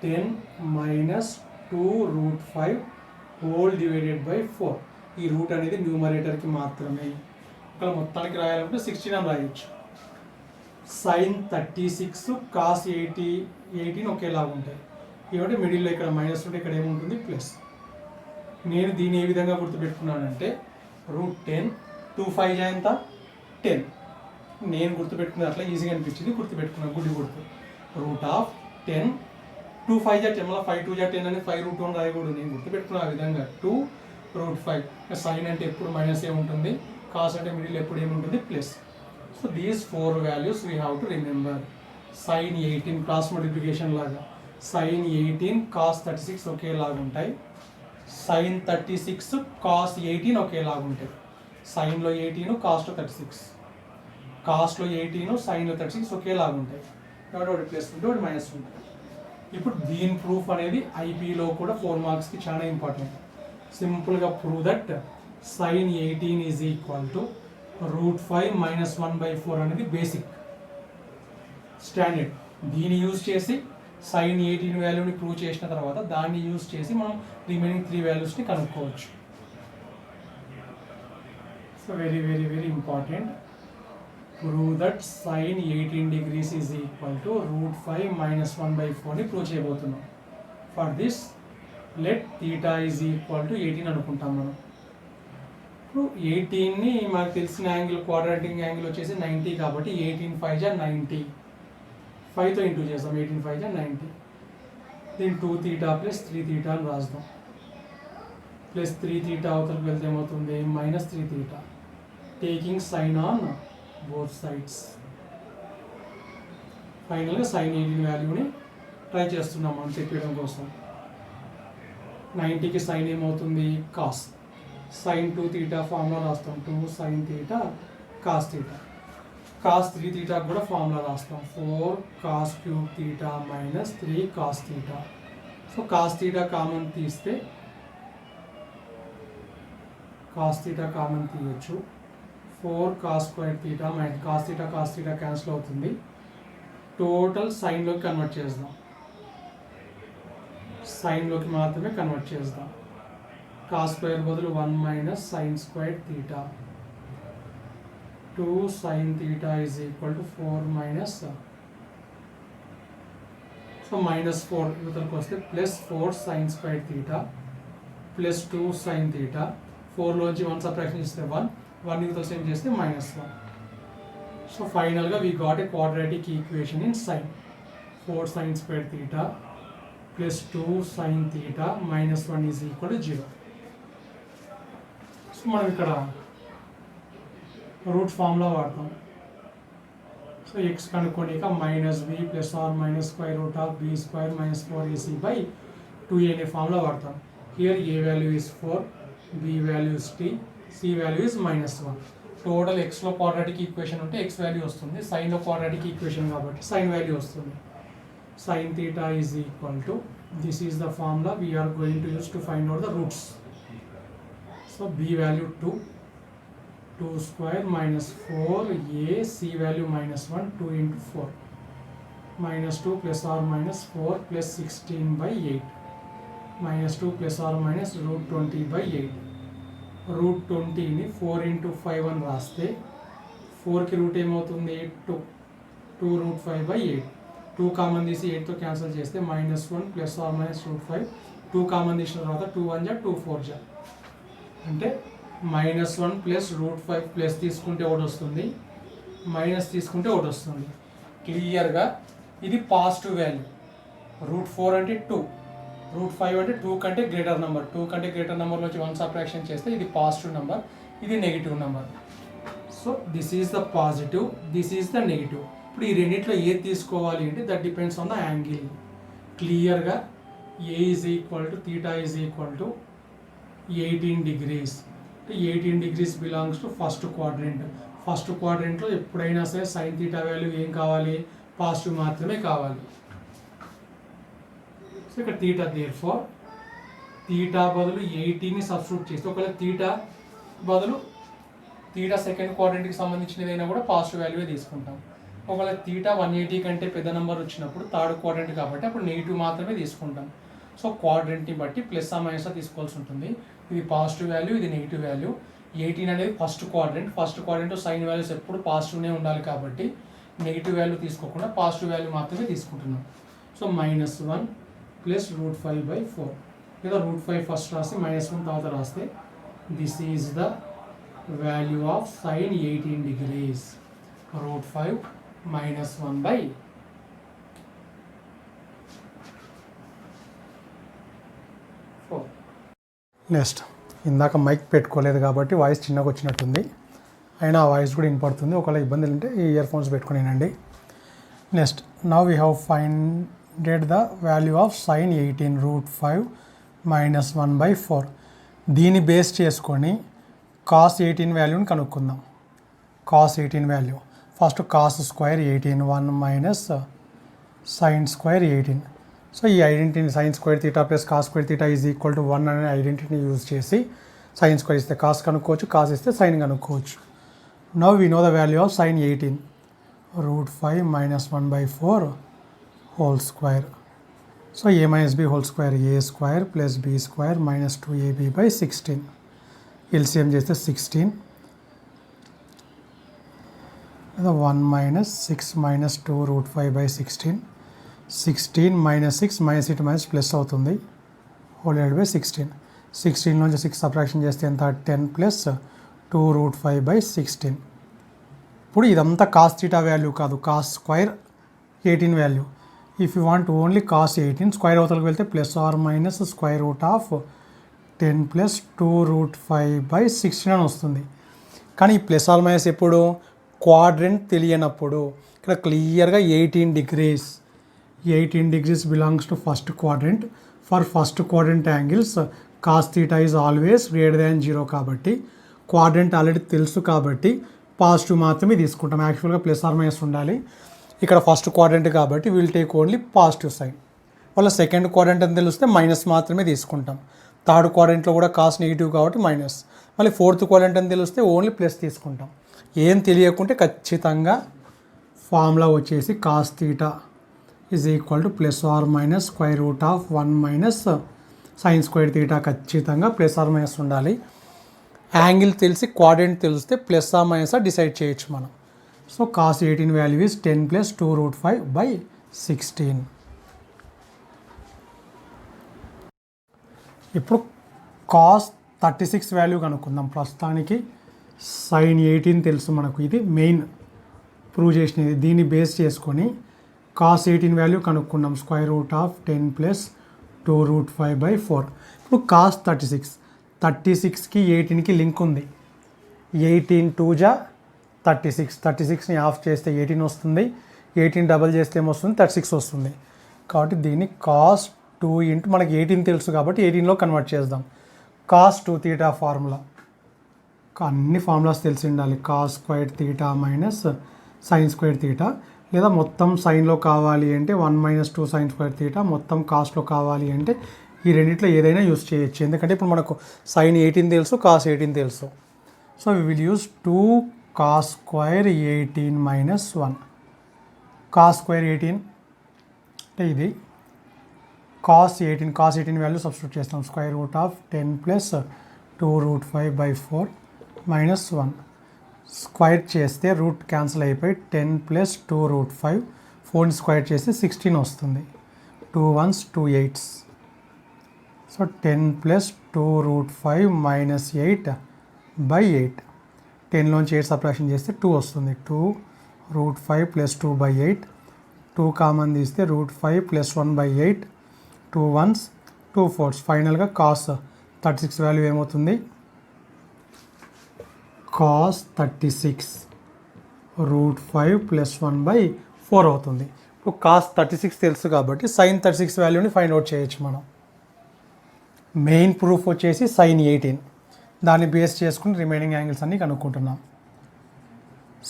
10 - 2√5 whole divided by 4. ఈ రూట్ అనేది న్యూమరేటర్కి మాత్రమే. ఇక్కడ మొత్తానికి రాయాలంటే 16 అని రాయొచ్చు. sin 36 cos 18 ఒకేలాగా ఉంటాయి. ఏమంటే మిడిల్లో ఇక్కడ మైనస్ ఉంటే ఇక్కడ ఏముంటుంది ప్లస్. నేను దీన్ని ఏ విధంగా గుర్తుపెట్టుకున్నానంటే √10, 2 5 ఎంత 10. నేను గుర్తుపెట్టుకున్నది అట్లా ఈజీగా అనిపించింది, గుర్తుపెట్టుకున్నాను. గుడ్డి గుర్తు. √10, 2 5 10, మళ్ళీ 5 2 10 అని 5√2 అని రాయకూడదు. నేను గుర్తుపెట్టుకున్నా ఆ విధంగా 2√5. సైన్ అంటే ఎప్పుడు మైనస్ ఏముంటుంది, కాస్ అంటే మిడిల్ ఎప్పుడు ఏముంటుంది plus. So these 4 values we have to remember. sin 18 cross multiplication లాగా sin 18 cos 36 ఒకేలాగా ఉంటాయి. sin 36 cos 18 ఒకేలాగా ఉంటాయి. సైన్లో 18, కాస్ట్లో 36. కాస్ట్లో 18, సైన్లో 36 ఒకేలాగా ఉంటాయి. ఒకటి ప్లస్ ఉంటుంది, ఒకటి మైనస్ ఉంటుంది. ఇప్పుడు దీని ప్రూఫ్ అనేది ఐపీలో కూడా 4 మార్క్స్కి చాలా ఇంపార్టెంట్. సింపుల్గా prove that sin 18 is equal to √5 - 1/4 అనేది బేసిక్ స్టాండర్డ్. దీన్ని యూజ్ చేసి sin 18 వాల్యూని ప్రూవ్ చేసిన తర్వాత దాన్ని యూజ్ చేసి మనం రిమైనింగ్ 3 వాల్యూస్ని కనుక్కోవచ్చు. So very very very important. Prove that sin 18 degrees is equal to √5 - 1/4ని ప్రూవ్ చేయబోతున్నాం. For this let θ is equal to 18 అనుకుంటాం మనం. ఇప్పుడు 18ని మనకు తెలిసిన యాంగిల్, క్వాడ్రాటిక్ యాంగిల్ వచ్చేసి 90 కాబట్టి 18 5 = 90. 5తో ఇంటూ చేస్తాం, 18 5 = 90. దీన్ని 2θ + 3θ అని రాస్తాం. ప్లస్ 3θ అవతలకు వెళ్తే ఏమవుతుంది -3θ. Taking sine on both sides. ఫైనల్గా sin 18 వాల్యూని ట్రై చేస్తున్నాం మనం చెప్పడం కోసం. 90కి సైన్ ఏమవుతుంది కాస్. sin 2θ ఫార్ములా రాస్తాం, 2 sin θ cos θ. cos 3θ కూడా ఫార్ములా రాస్తాం, 4 cos³ θ - 3 cos θ. So cos θ common తీస్తే cos θ కామన్ తీయచ్చు. 4 cos² θ - cos θ క్యాన్సిల్ అవుతుంది. టోటల్ సైన్లోకి కన్వర్ట్ చేద్దాం, సైన్లోకి మాత్రమే కన్వర్ట్ చేద్దాం. cos² బదులు 1 - sin² θ. 2 sin θ is equal to 4 so -4 ఇవతలకు వస్తే +4 sin² θ ప్లస్ 2 sin θ. 4లోంచి 1 సబ్ట్రాక్షన్ ఇస్తే 1 ఇవతల సేమ్ చేస్తే -1. సో ఫైనల్గా we got a quadratic equation in sine. 4 sin² θ plus 2 sin θ -1 is equal to 0. So మనం ఇక్కడ రూట్ ఫార్ములా వాడతాం. సో ఎక్స్ కనుక్కోనిక -b + or -√b² - 4ac/2a అనే ఫార్ములా వాడతాం. Here a value is 4, b value is t, c value is -1. Total ఎక్స్లో quadratic equation ఉంటే X value వస్తుంది, సైన్లో క్వాడ్రాటిక్ ఈక్వేషన్ కాబట్టి సైన్ వాల్యూ వస్తుంది. sin theta is equal to, this is the formula we are going to use to find out the roots. So b value 2, 2 square minus 4a, c value minus 1, 2 into 4, minus 2 plus or minus 4 plus 16 by 8, minus 2 plus or minus root 20 by 8. Root 20ని 4 into 5 అని రాస్తే 4కి route ఏమవుతుంది 2, 2 root 5 by 8. 2 common తీసి 8తో cancel చేస్తే minus 1 plus or minus root 5, 2 common తీసిన తర్వాత 2 1 జా 2 4 జా అంటే minus 1 plus root 5 ప్లస్ తీసుకుంటే ఒకటి వస్తుంది, మైనస్ తీసుకుంటే ఒకటి వస్తుంది. క్లియర్గా ఇది పాజిటివ్ వాల్యూ. రూట్ 4 అంటే 2, రూట్ 5 అంటే 2 కంటే గ్రేటర్ నెంబర్, 2 కంటే గ్రేటర్ నెంబర్ నుంచి 1 సబ్ట్రాక్షన్ చేస్తే ఇది పాజిటివ్ నెంబర్, ఇది negative number. So this is the positive, this is the negative. ఇప్పుడు ఈ రెండింటిలో ఏది తీసుకోవాలి అంటే that depends on the angle. క్లియర్గా A is equal to theta is equal to 18 degrees. 18 degrees belongs to first quadrant. First క్వాడ్రెంట్లో ఎప్పుడైనా సరే సైన్ థీటా వాల్యూ ఏం కావాలి, పాజిటివ్ మాత్రమే కావాలి. సో ఇక్కడ థీటా, దేర్ఫోర్ థీటా బదులు 18ని సబ్స్టిట్యూట్ చేస్తే, ఒకవేళ థీటా బదులు థీటా సెకండ్ క్వాడ్రెంట్కి సంబంధించినదైనా కూడా పాజిటివ్ వాల్యూ తీసుకుంటాం. ఒకవేళ థీటా 180 కంటే పెద్ద నెంబర్ వచ్చినప్పుడు థర్డ్ క్వాడ్రెంట్ కాబట్టి అప్పుడు నెగిటివ్ మాత్రమే తీసుకుంటాం. సో క్వాడ్రెంట్ని బట్టి ప్లస్ ఆ మైనస్ తీసుకోవాల్సి ఉంటుంది. ఇది పాజిటివ్ వాల్యూ, ఇది నెగిటివ్ వాల్యూ. 18 అనేది first quadrant. First quadrant sign values ఎప్పుడు పాజిటివ్నే ఉండాలి కాబట్టి నెగిటివ్ వాల్యూ తీసుకోకుండా పాజిటివ్ వాల్యూ మాత్రమే తీసుకుంటున్నాం. సో -1 ప్లస్ రూట్ 5/4, లేదా రూట్ 5 ఫస్ట్ రాసి -1 తర్వాత రాస్తే this is the value of sine 18 degrees. Root 5 -1/4. Next ఇందాక మైక్ పెట్టుకోలేదు కాబట్టి వాయిస్ చిన్నగా వచ్చినట్టుంది, అయినా ఆ వాయిస్ కూడా వినపడుతుంది. ఒకవేళ ఇబ్బందులు ఉంటే ఈ ఇయర్ ఫోన్స్ పెట్టుకుని వినండి. Next now we have finded the value of sine 18 root 5 -1/4. దీన్ని బేస్ చేసుకొని కాస్ 18 వాల్యూని కనుక్కుందాం. Cos 18 value first cos square 18, 1 minus sine square 18. So ఈ ఐడెంటిటీని sine square theta plus cos square theta is equal to 1 అనే ఐడెంటిటీని use చేసి sine square ఇస్తే కాస్ కనుక్కోవచ్చు, కాస్ ఇస్తే సైన్ కనుక్కోవచ్చు. Now we know the value of sine 18 root 5 -1/4 whole square. So a minus b whole square a square plus b square -2ab/16. LCM చేస్తే 16, 1 minus 6 minus 2 root 5/16. 16 minus 6 minus ఇటు minus plus అవుతుంది, whole divided by 16. 16 నుంచి 6 subtraction చేస్తే ఎంత 10 plus 2 root 5/16. ఇప్పుడు ఇదంతా cos theta value కాదు, cos square 18 value. If you want only cos 18 square అవతలకి వెళ్తే plus or minus square root of 10 plus 2 root 5/16 అని వస్తుంది. కానీ ఈ ప్లస్ ఆర్ మైనస్ ఎప్పుడు క్వాడ్రెంట్ తెలియనప్పుడు. ఇక్కడ క్లియర్గా 18 degrees. 18 degrees belongs to first quadrant. For first quadrant angles cos theta is always greater than 0 కాబట్టి క్వాడ్రెంట్ ఆల్రెడీ తెలుసు కాబట్టి పాజిటివ్ మాత్రమే తీసుకుంటాం. యాక్చువల్గా ప్లస్ ఆర్ మైనస్ ఉండాలి, ఇక్కడ ఫస్ట్ క్వాడ్రెంట్ కాబట్టి will take only positive sign. వాళ్ళ సెకండ్ క్వాడ్రెంట్ అని తెలిస్తే మైనస్ మాత్రమే తీసుకుంటాం. థర్డ్ క్వాడ్రెంట్లో కూడా కాస్ నెగిటివ్ కాబట్టి మైనస్. మళ్ళీ ఫోర్త్ క్వాడ్రెంట్ అని తెలిస్తే ఓన్లీ ప్లస్ తీసుకుంటాం. ఏం తెలియకుంటే ఖచ్చితంగా ఫార్ములా వచ్చేసి cos theta is equal to plus or minus square root of 1 minus sine square theta. ఖచ్చితంగా ప్లస్ ఆర్ మైనస్ ఉండాలి. యాంగిల్ తెలిసి క్వాడ్రెంట్ తెలిస్తే ప్లస్ ఆర్ మైనస్ డిసైడ్ చేయొచ్చు మనం. So cos 18 value is 10 plus 2 root 5/16. ఇప్పుడు cos 36 value కనుక్కుందాం. ప్రస్తుతానికి sign 18 తెలుసు మనకు, ఇది మెయిన్ ప్రూవ్ చేసినది. దీన్ని బేస్ చేసుకొని కాస్ 18 వాల్యూ కనుక్కున్నాం. Square root of 10 plus 2 root 5/4. ఇప్పుడు కాస్ 36కి 18కి లింక్ ఉంది. 18 2 జా 36, 36ని ఆఫ్ చేస్తే 18 వస్తుంది, 18 డబల్ చేస్తే ఏమొస్తుంది 36 వస్తుంది. కాబట్టి దీన్ని కాస్ 2 ఇంటూ మనకి 18 తెలుసు కాబట్టి 18లో కన్వర్ట్ చేద్దాం. కాస్ 2 థీటా ఫార్ములా, అన్ని ఫార్ములాస్ తెలిసి ఉండాలి. Cos square theta minus sine square theta. లేదా మొత్తం సైన్లో కావాలి అంటే 1 - 2 sin స్క్వేర్ తీటా, మొత్తం కాస్ట్లో కావాలి అంటే ఈ రెండిట్లో ఏదైనా యూస్ చేయొచ్చు. ఎందుకంటే ఇప్పుడు మనకు sin 18 తెలుసు, cos 18 తెలుసు. So we will use 2 cos square 18 - 1. cos square 18 అంటే ఇది cos 18 వాల్యూ సబ్స్టిట్యూట్ చేస్తాం. Square root of 10 + 2√5/4 - 1. స్క్వేర్ చేస్తే రూట్ క్యాన్సిల్ అయిపోయి 10 + 2√5, 4 స్క్వేర్ చేస్తే 16 వస్తుంది. 2 1s 2 8s. సో 10 + 2√5 - 8/8. 10లోంచి 8 సబ్ట్రాక్షన్ చేస్తే 2 వస్తుంది. 2√5 + 2/8. 2 కామన్ తీస్తే √5 + 1/8. 2 1s 2 4s. ఫైనల్గా cos 36 వాల్యూ ఏమవుతుంది? cos 36 √5 + 1/4 అవుతుంది. ఇప్పుడు cos 36 తెలుసు కాబట్టి sin 36 వాల్యూని ఫైండ్ అవుట్ చేయొచ్చు మనం. మెయిన్ ప్రూఫ్ వచ్చేసి sin 18, దాన్ని బేస్ చేసుకుని రిమైనింగ్ యాంగిల్స్ అన్ని కనుక్కుంటున్నాం.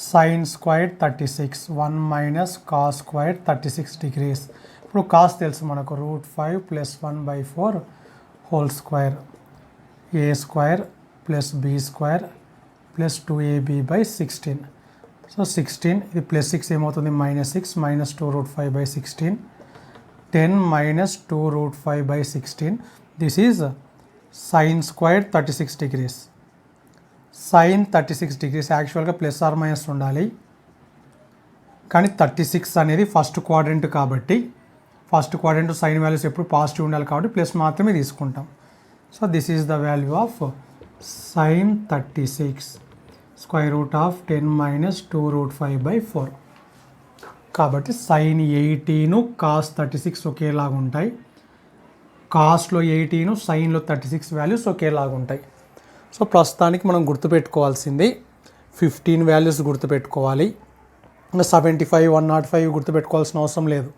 sin square 36 1 - cos square 36 degrees. ఇప్పుడు cos తెలుసు మనకు √5 + 1/4 whole square, a square + b square + 2ab/16. So 16 ఇది +6 ఏమవుతుంది? -6 - 2√5/16. 10 - 2√5/16. This is sin square 36 degrees. sin 36 degrees యాక్చువల్గా ± ఉండాలి, కానీ 36 అనేది ఫస్ట్ క్వాడ్రంట్ కాబట్టి ఫస్ట్ క్వాడ్రంట్ సైన్ వాల్యూస్ ఎప్పుడు పాజిటివ్ ఉండాలి కాబట్టి ప్లస్ మాత్రమే తీసుకుంటాం. So this is the value of sin 36 square root of 10 - 2√5/4. కాబట్టి sin 18 cos 36 ఒకేలాగా ఉంటాయి. కాస్ట్లో 18 సైన్లో 36 వాల్యూస్ ఒకేలాగా ఉంటాయి. సో ప్రస్తుతానికి మనం గుర్తుపెట్టుకోవాల్సింది 15 వాల్యూస్ గుర్తుపెట్టుకోవాలి. 75 105 గుర్తుపెట్టుకోవాల్సిన అవసరం లేదు.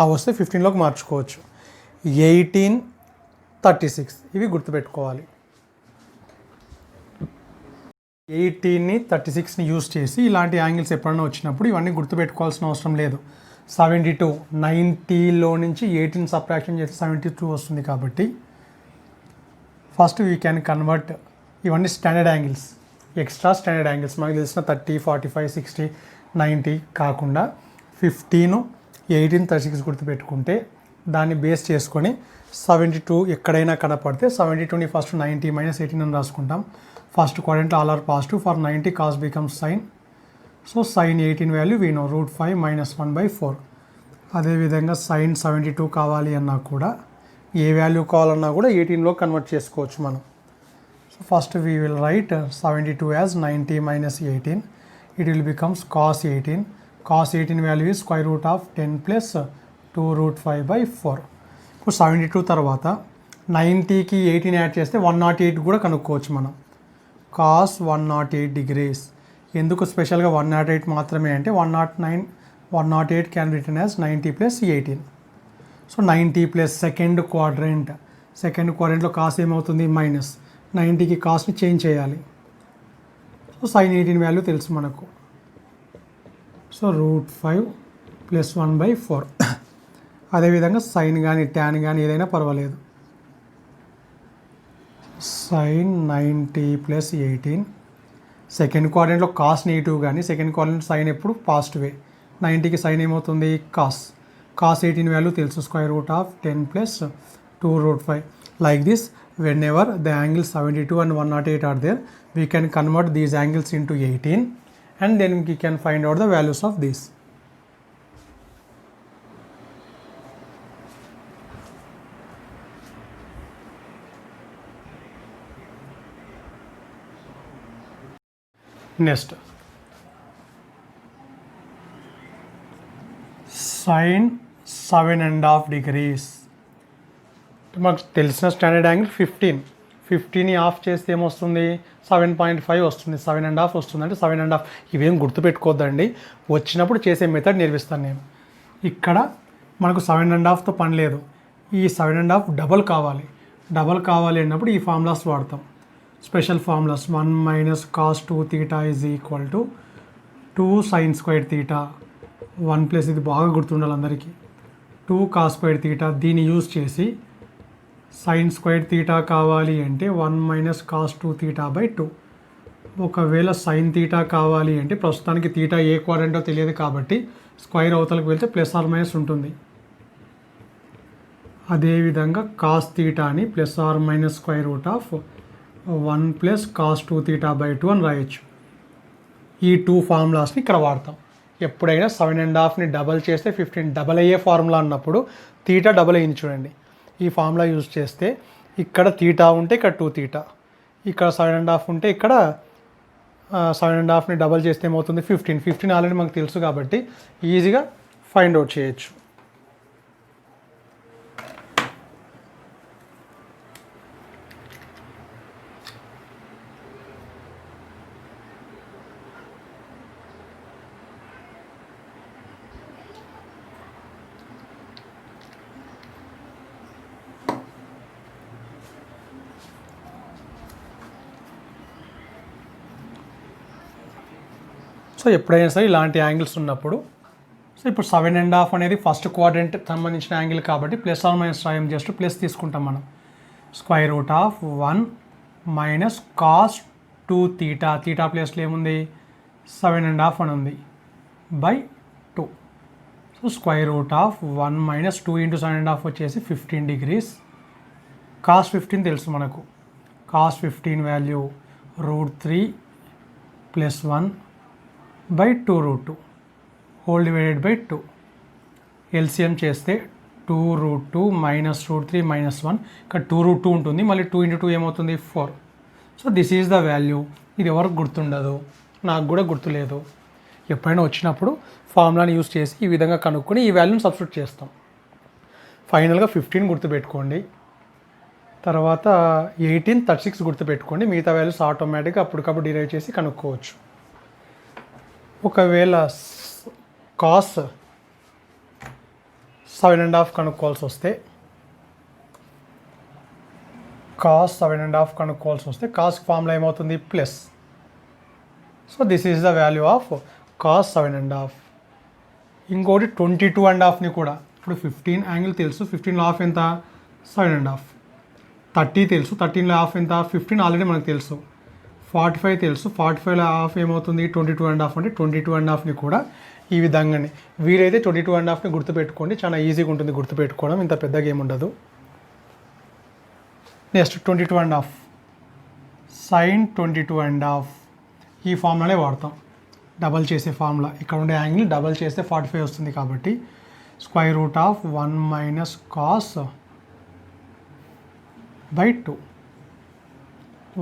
అవి వస్తే 15లోకి మార్చుకోవచ్చు. 18 36 ఇవి గుర్తుపెట్టుకోవాలి. 18ని 36ని యూస్ చేసి ఇలాంటి యాంగిల్స్ ఎప్పుడైనా వచ్చినప్పుడు ఇవన్నీ గుర్తుపెట్టుకోవాల్సిన అవసరం లేదు. 72 90లో నుంచి 18 సబ్ట్రాక్షన్ చేస్తే 72 వస్తుంది. కాబట్టి ఫస్ట్ వీ క్యాన్ కన్వర్ట్ ఇవన్నీ standard angles, extra standard angles. మనకు తెలిసిన 30 45 60 90 కాకుండా 15 18 36 గుర్తుపెట్టుకుంటే దాన్ని బేస్ చేసుకొని 72 ఎక్కడైనా కనపడితే 72ని ఫస్ట్ 90 - 18 అని రాసుకుంటాం. ఫస్ట్ క్వాడ్రంట్లో all are positive. For 90 cos becomes sin. So sin 18 value we know √5 - 1/4. అదేవిధంగా sin 72 కావాలి అన్నా కూడా ఏ వాల్యూ కావాలన్నా కూడా 18లో కన్వర్ట్ చేసుకోవచ్చు మనం. So first we will write 72 as 90 - 18. It will becomes cos 18. cos 18 value is square root of 10 + 2√5/4. ఇప్పుడు 72 తర్వాత 90కి 18 యాడ్ చేస్తే 108 కూడా కనుక్కోవచ్చు మనం. cos 108 degrees. ఎందుకు స్పెషల్గా 108 మాత్రమే అంటే 109 108 can return as 90 + 18. So 90 plus second క్వాడ్రంట్లో కాస్ ఏమవుతుంది? మైనస్. 90కి కాస్ని చేంజ్ చేయాలి. సో sin 18 వాల్యూ తెలుసు మనకు. సో √5 + 1/4. అదేవిధంగా సైన్ కానీ ట్యాన్ కానీ ఏదైనా పర్వాలేదు. sin 90 + 18. సెకండ్ క్వాడ్రంట్లో కాస్ నెగిటివ్ కానీ సెకండ్ క్వాడ్రంట్లో సైన్ ఎప్పుడు పాజిటివే. 90కి సైన్ ఏమవుతుంది? కాస్ 18 వాల్యూ తెలుసు. Square root of 10 + 2√5. Like this when ever the angle 72 and 108 are there, we can convert these angles into 18 and then we can find out the values of these. Next sin 7.5 degrees. మాకు తెలిసిన standard angle 15ని of చేస్తే ఏమొస్తుంది? 7.5 వస్తుంది. 7.5 వస్తుంది అంటే 7.5. ఇవేం గుర్తుపెట్టుకోవద్దండి, వచ్చినప్పుడు చేసే మెథడ్ నేర్పిస్తాను నేను. ఇక్కడ మనకు 7.5తో పని లేదు. ఈ 7.5 డబల్ కావాలి అన్నప్పుడు ఈ ఫార్ములాస్ వాడతాం. Special formulas 1 - cos 2 θ = 2 sin² θ 1 plus ఇది బాగా గుర్తుండాలి అందరికీ 2 కాస్ స్క్వేర్ తీటా. దీన్ని యూజ్ చేసి సైన్ స్క్వేర్ తీటా కావాలి అంటే 1 మైనస్ కాస్ 2 తీటా బై 2. ఒకవేళ సైన్ తీటా కావాలి అంటే ప్రస్తుతానికి తీటా ఏ క్వాడ్రంటో తెలియదు కాబట్టి స్క్వేర్ అవతలకు వెళ్తే ప్లస్ ఆర్ మైనస్ ఉంటుంది. అదేవిధంగా కాస్ తీటాని plus or minus square root of 1 plus cos 2 theta by 2 అని రాయొచ్చు. ఈ 2 ఫార్ములాస్ని ఇక్కడ వాడతాం. ఎప్పుడైనా 7.5ని డబల్ చేస్తే 15 డబల్ అయ్యే ఫార్ములా అన్నప్పుడు తీటా డబల్ అయ్యింది చూడండి. ఈ ఫార్ములా యూజ్ చేస్తే ఇక్కడ తీటా ఉంటే ఇక్కడ 2 తీటా, ఇక్కడ 7.5 ఉంటే ఇక్కడ 7.5ని డబల్ చేస్తే ఏమవుతుంది 15 ఆల్రెడీ మనకు తెలుసు కాబట్టి ఈజీగా ఫైండ్ అవుట్ చేయొచ్చు. సో ఎప్పుడైనా సరే ఇలాంటి యాంగిల్స్ ఉన్నప్పుడు సో ఇప్పుడు 7.5 అనేది ఫస్ట్ క్వాడ్రంట్ సంబంధించిన యాంగిల్ కాబట్టి ప్లస్ ఆర్ మైనస్ రాయం జస్ట్ ప్లస్ తీసుకుంటాం మనం. Square root of 1 minus cos 2 theta, theta ప్లేస్లో ఏముంది 7.5 అని ఉంది by 2. So square root of 1 minus 2 into 7.5 వచ్చేసి 15 డిగ్రీస్. కాస్ 15 తెలుసు మనకు, cos 15 value √3 plus 1 by 2√2 whole divided by 2. LCM చేస్తే 2√2 మైనస్ √3 మైనస్ 1, ఇక్కడ 2√2 ఉంటుంది, మళ్ళీ 2 ఇంటూ 2 ఏమవుతుంది 4. So this is the value. ఇది ఎవరికి గుర్తుండదు, నాకు కూడా గుర్తులేదు. ఎప్పుడైనా వచ్చినప్పుడు ఫార్ములాని యూస్ చేసి ఈ విధంగా కనుక్కొని ఈ వాల్యూని సబ్స్టిట్యూట్ చేస్తాం. ఫైనల్గా 15 గుర్తుపెట్టుకోండి, తర్వాత 18, 36 గుర్తుపెట్టుకోండి. మిగతా వాల్యూస్ ఆటోమేటిక్గా అప్పటికప్పుడు డిరైవ్ చేసి కనుక్కోవచ్చు. ఒకవేళ కాస్ 7.5 కనుక్కోవాల్సి వస్తే కాస్ ఫార్ములా ఏమవుతుంది plus. So this is the value of cos 7.5. ఇంకోటి 22.5ని కూడా ఇప్పుడు 15 యాంగిల్ తెలుసు, 15లో హాఫ్ ఎంత 7.5. 30 తెలుసు, 13లో హాఫ్ ఎంత 15 ఆల్రెడీ మనకు తెలుసు. 45 తెలుసు, 45లో హాఫ్ ఏమవుతుంది 22.5 అంటే 22.5ని కూడా ఈ విధంగానే వీరైతే 22.5ని గుర్తుపెట్టుకోండి, చాలా ఈజీగా ఉంటుంది గుర్తుపెట్టుకోవడం, ఇంత పెద్దగా ఏముండదు. నెక్స్ట్ 22.5 సైన్ 22.5 ఈ ఫార్ములానే వాడతాం, డబల్ చేసే ఫార్ములా. ఇక్కడ ఉండే యాంగిల్ డబల్ చేస్తే 45 వస్తుంది కాబట్టి square root of 1 minus cos by 2,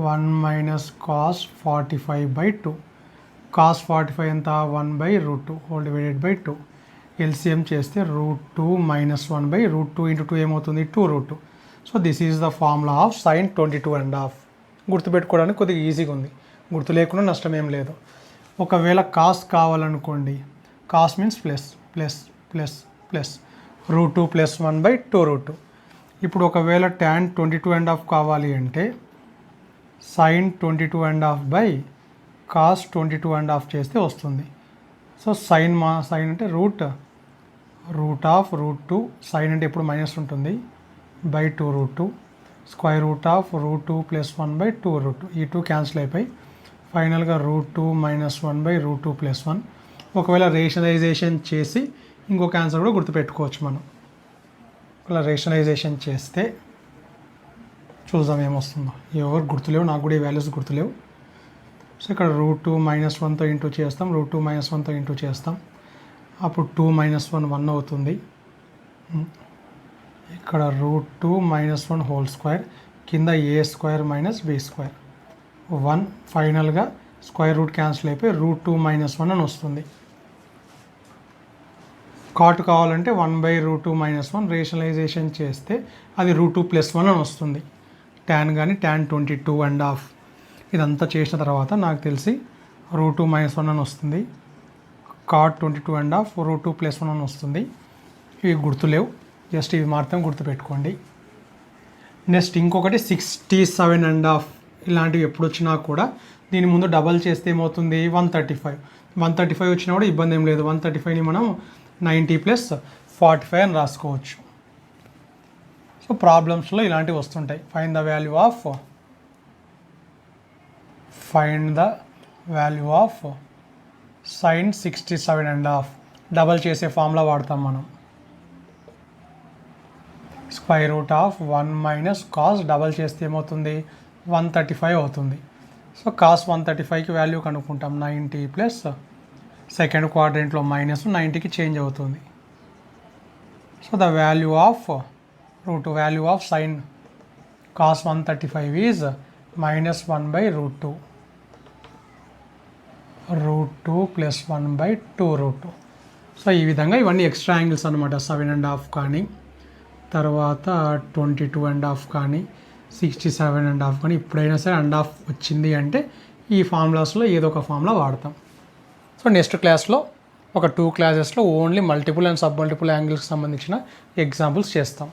1 minus cos 45 by 2. Cos 45 ఎంత 1/√2 హోల్ డివైడెడ్ బై 2. ఎల్సిఎం చేస్తే √2 మైనస్ 1 √2 ఇంటూ 2 ఏమవుతుంది 2√2. So this is the formula of sine 22.5. గుర్తుపెట్టుకోవడానికి కొద్దిగా ఈజీగా ఉంది, గుర్తు లేకుండా నష్టం ఏం లేదు. ఒకవేళ కాస్ కావాలనుకోండి, cos means plus plus plus plus √2 plus 1/2√2. ఇప్పుడు ఒకవేళ tan 22.5 కావాలి అంటే సైన్ 22.5 బై కాస్ 22.5 చేస్తే వస్తుంది. సో సైన్ అంటే రూట్ ఆఫ్ √2, సైన్ అంటే ఎప్పుడు మైనస్ ఉంటుంది by 2√2, square root of √2 plus 1/2√2. ఈ 2 క్యాన్సిల్ అయిపోయి ఫైనల్గా √2 మైనస్ 1/√2 ప్లస్ 1. ఒకవేళ రేషనలైజేషన్ చేసి ఇంకొక ఆన్సర్ కూడా గుర్తుపెట్టుకోవచ్చు మనం. ఇలా రేషనలైజేషన్ చేస్తే చూద్దాం ఏమొస్తుందో. ఎవరు గుర్తులేవు, నాకు కూడా ఈ వాల్యూస్ గుర్తులేవు. సో ఇక్కడ √2 మైనస్ 1తో ఇంటూ చేస్తాం, √2 మైనస్ 1తో ఇంటూ చేస్తాం, అప్పుడు 2 మైనస్ 1 అవుతుంది. ఇక్కడ √2 మైనస్ 1 హోల్ స్క్వేర్, కింద a² మైనస్ b², 1. ఫైనల్గా స్క్వేర్ రూట్ క్యాన్సిల్ అయిపోయి √2 మైనస్ 1 అని వస్తుంది. కాట్ కావాలంటే 1/√2 మైనస్ 1 రేషనలైజేషన్ చేస్తే అది √2 ప్లస్ 1 అని వస్తుంది. ట్యాన్ కానీ tan 22.5 ఇదంతా చేసిన తర్వాత నాకు తెలిసి √2 మైనస్ 1 అని వస్తుంది. కాట్ 22.5 √2 ప్లస్ 1 అని వస్తుంది. ఇవి గుర్తులేవు, జస్ట్ ఇవి మాత్రం గుర్తుపెట్టుకోండి. నెక్స్ట్ ఇంకొకటి 67.5 ఇలాంటివి ఎప్పుడు వచ్చినా కూడా దీని ముందు డబల్ చేస్తే ఏమవుతుంది 135. 135 వచ్చినా కూడా ఇబ్బంది ఏం లేదు. 135ని మనం 90 ప్లస్ 45 అని రాసుకోవచ్చు. సో ప్రాబ్లమ్స్లో ఇలాంటివి వస్తుంటాయి. Find the value of sine 67.5. Double చేసే ఫార్ములా వాడతాం మనం. Square root of 1 minus cos double చేస్తే ఏమవుతుంది 135 అవుతుంది. సో కాస్ 135కి వాల్యూ కనుక్కుంటాం. 90 ప్లస్ సెకండ్ క్వాడ్రంట్లో మైనస్ 90కి చేంజ్ అవుతుంది. So the value of value of sine cos 135 is -1/√2. √2 + 1/2√2. So ఈ విధంగా ఇవన్నీ ఎక్స్ట్రా యాంగిల్స్ అనమాట. 7.5 కానీ, తర్వాత 22.5 కానీ, 67.5 కానీ, ఇప్పుడైనా సరే 1.5 వచ్చింది అంటే ఈ ఫార్ములాస్లో ఏదో ఒక ఫార్ములా వాడతాం. సో నెక్స్ట్ క్లాస్లో ఒక 2 క్లాసెస్లో only multiple and sub multiple యాంగిల్స్కి సంబంధించిన ఎగ్జాంపుల్స్ చేస్తాం.